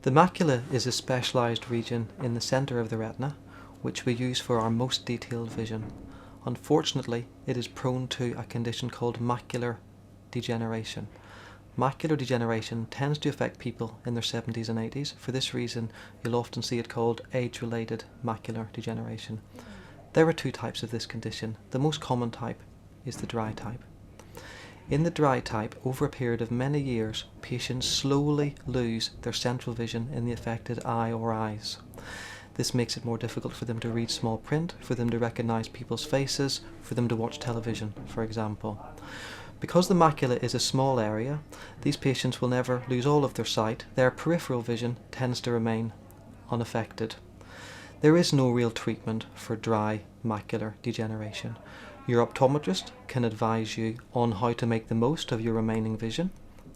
The macula is a specialised region in the centre of the retina, which we use for our most detailed vision. Unfortunately, it is prone to a condition called macular degeneration. Macular degeneration tends to affect people in their 70s and 80s. For this reason, you'll often see it called age-related macular degeneration. There are two types of this condition. The most common type is the dry type. In the dry type, over a period of many years, patients slowly lose their central vision in the affected eye or eyes. This makes it more difficult for them to read small print, for them to recognise people's faces, for them to watch television, for example. Because the macula is a small area, these patients will never lose all of their sight. Their peripheral vision tends to remain unaffected. There is no real treatment for dry macular degeneration. Your optometrist can advise you on how to make the most of your remaining vision.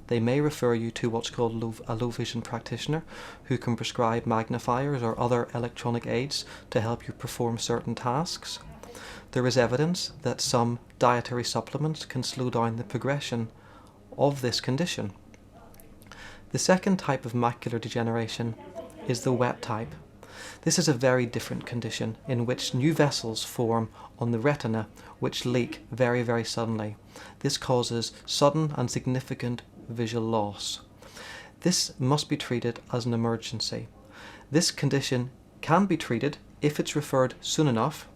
They may refer you to what's called a low vision practitioner, who can prescribe magnifiers or other electronic aids to help you perform certain tasks. There is evidence that some dietary supplements can slow down the progression of this condition. The second type of macular degeneration is the wet type. This is a very different condition in which new vessels form on the retina which leak very, very suddenly. This causes sudden and significant visual loss. This must be treated as an emergency. This condition can be treated if it's referred soon enough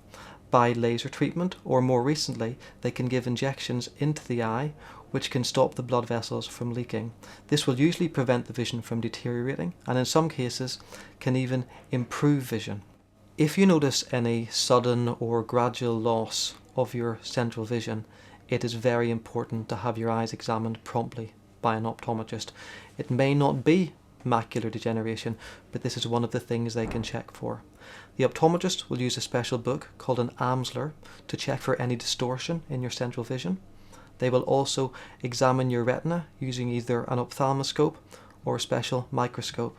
by laser treatment, or more recently they can give injections into the eye which can stop the blood vessels from leaking. This will usually prevent the vision from deteriorating, and in some cases can even improve vision. If you notice any sudden or gradual loss of your central vision, it is very important to have your eyes examined promptly by an optometrist. It may not be macular degeneration, but this is one of the things they can check for. The optometrist will use a special book called an Amsler to check for any distortion in your central vision. They will also examine your retina using either an ophthalmoscope or a special microscope.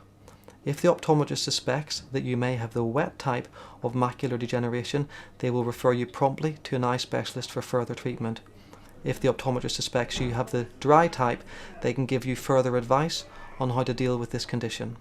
If the optometrist suspects that you may have the wet type of macular degeneration, they will refer you promptly to an eye specialist for further treatment. If the optometrist suspects you have the dry type, they can give you further advice on how to deal with this condition.